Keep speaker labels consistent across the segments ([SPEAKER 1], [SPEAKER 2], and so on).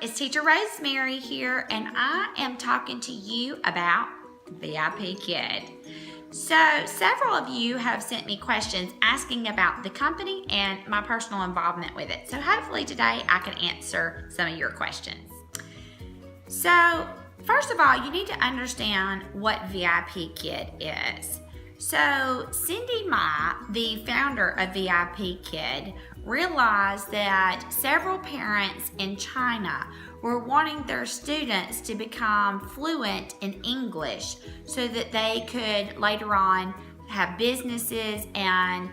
[SPEAKER 1] it's Teacher Rosemary here, and I am talking to you about VIPKID. So several of you have sent me questions asking about the company and my personal involvement with it. So hopefully today I can answer some of your questions. So first of all, you need to understand what VIPKID is. So Cindy Ma, the founder of VIPKID, realized that several parents in China were wanting their students to become fluent in English so that they could later on have businesses and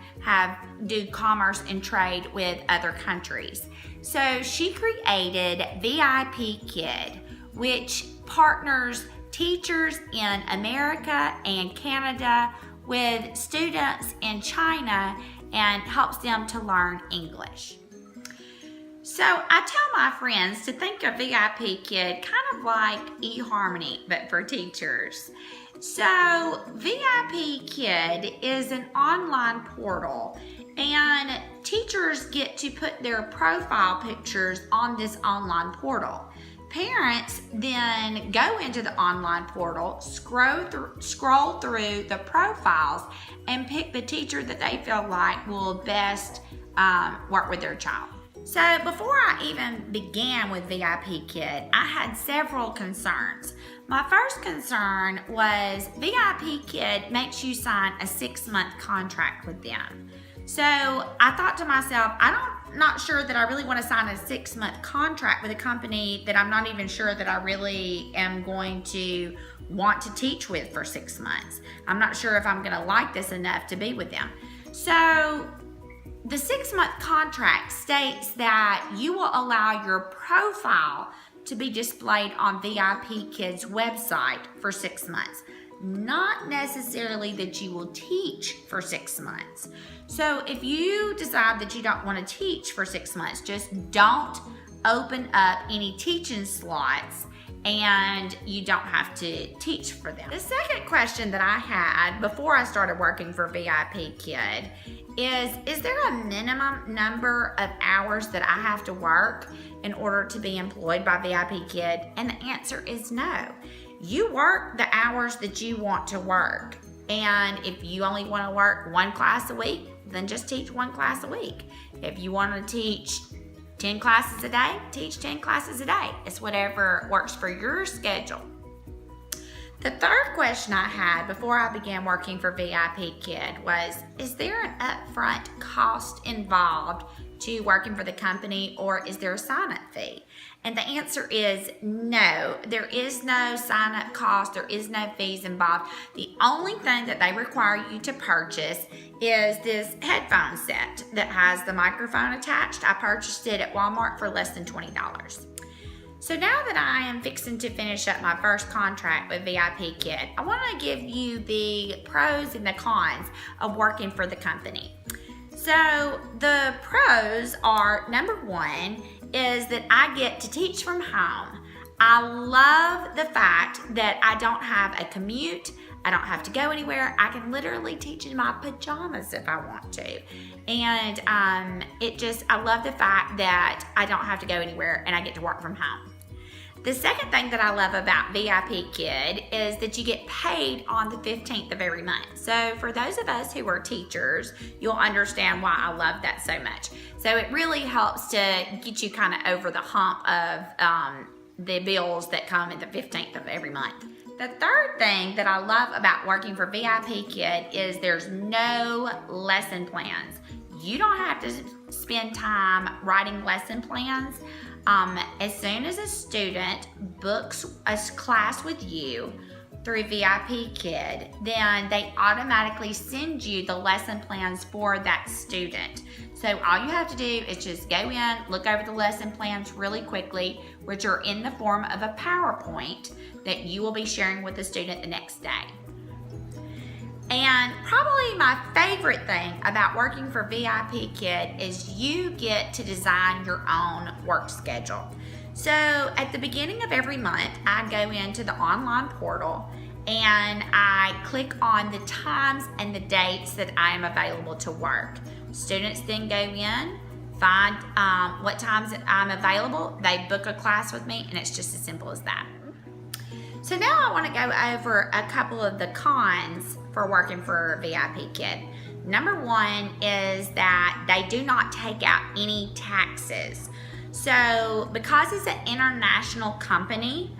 [SPEAKER 1] do commerce and trade with other countries. So she created VIPKID, which partners teachers in America and Canada with students in China and helps them to learn English. So I tell my friends to think of VIPKID kind of like eHarmony, but for teachers. So VIPKID is an online portal, and teachers get to put their profile pictures on this online portal. Parents then go into the online portal, scroll through the profiles, and pick the teacher that they feel like will best work with their child. So before I even began with VIPKID, I had several concerns. My first concern was VIPKID makes you sign a 6-month contract with them. So I thought to myself, I'm not sure that I really want to sign a 6-month contract with a company that I'm not even sure that I really am going to want to teach with for 6 months. I'm not sure if I'm going to like this enough to be with them. So the 6-month contract states that you will allow your profile to be displayed on VIPKID's website for 6 months. Not necessarily that you will teach for 6 months. So if you decide that you don't want to teach for 6 months, just don't open up any teaching slots and you don't have to teach for them. The second question that I had before I started working for VIPKID is there a minimum number of hours that I have to work in order to be employed by VIPKID? And the answer is no. You work the hours that you want to work. And if you only want to work 1 class a week, then just teach 1 class a week. If you want to teach 10 classes a day, teach 10 classes a day. It's whatever works for your schedule. The third question I had before I began working for VIPKID was, is there an upfront cost involved to working for the company, or is there a sign-up fee? And the answer is no. There is no sign-up cost. There is no fees involved. The only thing that they require you to purchase is this headphone set that has the microphone attached. I purchased it at Walmart for less than $20. So now that I am fixing to finish up my first contract with VIPKID, I want to give you the pros and the cons of working for the company. So the pros are, number one, is that I get to teach from home. I love the fact that I don't have a commute. I don't have to go anywhere. I can literally teach in my pajamas if I want to. And I love the fact that I don't have to go anywhere and I get to work from home. The second thing that I love about VIPKID is that you get paid on the 15th of every month. So for those of us who are teachers, you'll understand why I love that so much. So it really helps to get you kind of over the hump of the bills that come at the 15th of every month. The third thing that I love about working for VIPKID is there's no lesson plans. You don't have to spend time writing lesson plans. As soon as a student books a class with you through VIPKID, then they automatically send you the lesson plans for that student. So all you have to do is just go in, look over the lesson plans really quickly, which are in the form of a PowerPoint that you will be sharing with the student the next day. And probably my favorite thing about working for VIPKID is you get to design your own work schedule. So at the beginning of every month, I go into the online portal and I click on the times and the dates that I am available to work. Students then go in, find what times I'm available. They book a class with me, and it's just as simple as that. So now I want to go over a couple of the cons for working for VIPKID. Number one is that they do not take out any taxes. So because it's an international company,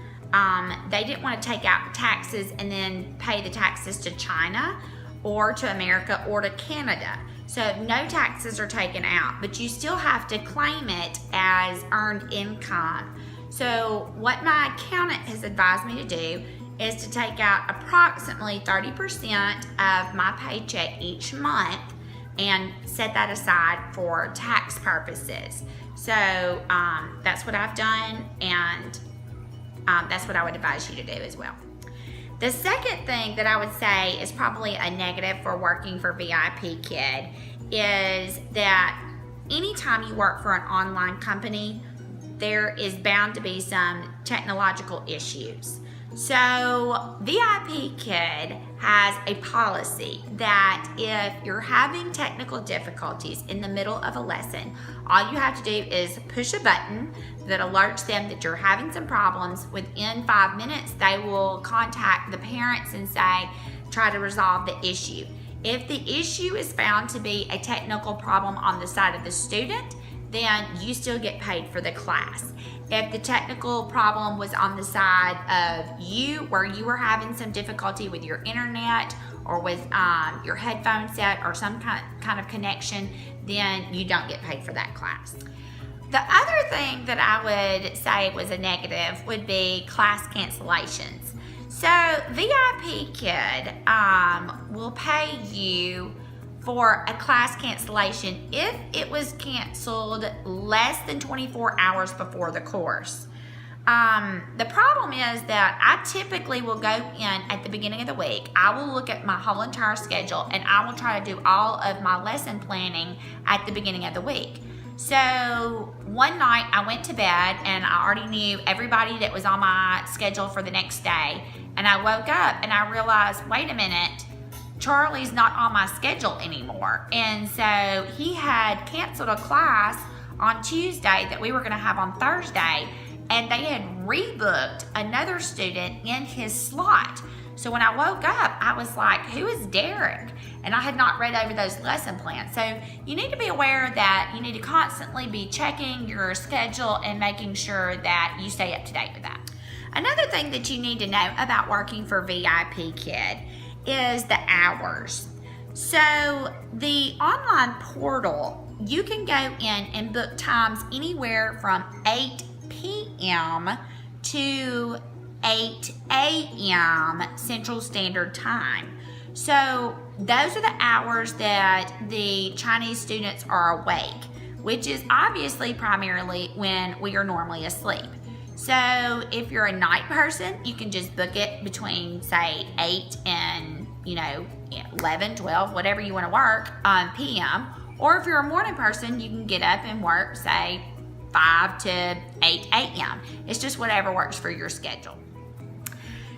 [SPEAKER 1] they didn't want to take out taxes and then pay the taxes to China or to America or to Canada. So no taxes are taken out, but you still have to claim it as earned income. So what my accountant has advised me to do is to take out approximately 30% of my paycheck each month and set that aside for tax purposes. So that's what I've done, and that's what I would advise you to do as well. The second thing that I would say is probably a negative for working for VIPKID is that anytime you work for an online company, there is bound to be some technological issues. So VIPKID has a policy that if you're having technical difficulties in the middle of a lesson, all you have to do is push a button that alerts them that you're having some problems. Within 5 minutes, they will contact the parents and say, try to resolve the issue. If the issue is found to be a technical problem on the side of the student, then you still get paid for the class. If the technical problem was on the side of you, where you were having some difficulty with your internet or with your headphone set or some kind of connection, then you don't get paid for that class. The other thing that I would say was a negative would be class cancellations. So VIPKID will pay you for a class cancellation if it was canceled less than 24 hours before the course. The problem is that I typically will go in at the beginning of the week. I will look at my whole entire schedule, and I will try to do all of my lesson planning at the beginning of the week. So one night I went to bed and I already knew everybody that was on my schedule for the next day, and I woke up and I realized, wait a minute, Charlie's not on my schedule anymore. And so he had canceled a class on Tuesday that we were going to have on Thursday, and they had rebooked another student in his slot. So when I woke up, I was like, who is Derek? And I had not read over those lesson plans. So you need to be aware that you need to constantly be checking your schedule and making sure that you stay up to date with that. Another thing that you need to know about working for VIPKID is the hours. So the online portal, you can go in and book times anywhere from 8 p.m. to 8 a.m. Central Standard Time. So those are the hours that the Chinese students are awake, which is obviously primarily when we are normally asleep. So if you're a night person, you can just book it between, say, 8 and 11, 12, whatever you want to work p.m. Or if you're a morning person, you can get up and work, say, 5 to 8 a.m. It's just whatever works for your schedule.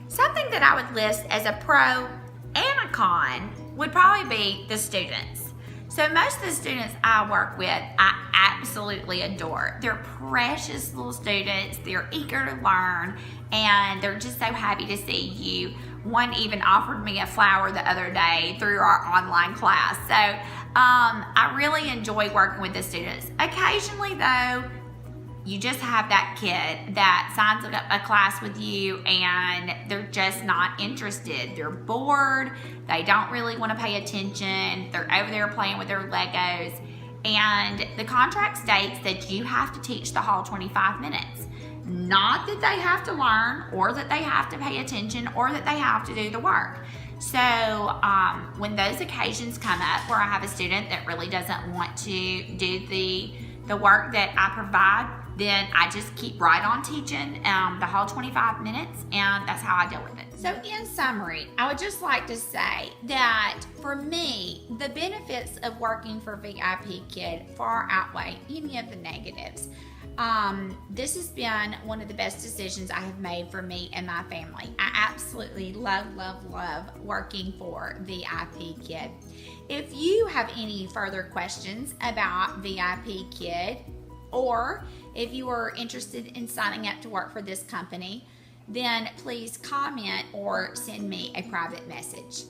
[SPEAKER 1] Something that I would list as a pro and a con would probably be the students. So most of the students I work with, I absolutely adore. They're precious little students. They're eager to learn, and they're just so happy to see you. One even offered me a flower the other day through our online class. So I really enjoy working with the students. Occasionally though, you just have that kid that signs up a class with you and they're just not interested. They're bored. They don't really want to pay attention. They're over there playing with their Legos. And the contract states that you have to teach the whole 25 minutes. Not that they have to learn or that they have to pay attention or that they have to do the work. So when those occasions come up where I have a student that really doesn't want to do the work that I provide, then I just keep right on teaching the whole 25 minutes, and that's how I deal with it. So in summary, I would just like to say that for me, the benefits of working for VIPKID far outweigh any of the negatives. This has been one of the best decisions I have made for me and my family. I absolutely love working for VIPKID. If you have any further questions about VIPKID, or if you are interested in signing up to work for this company, then please comment or send me a private message.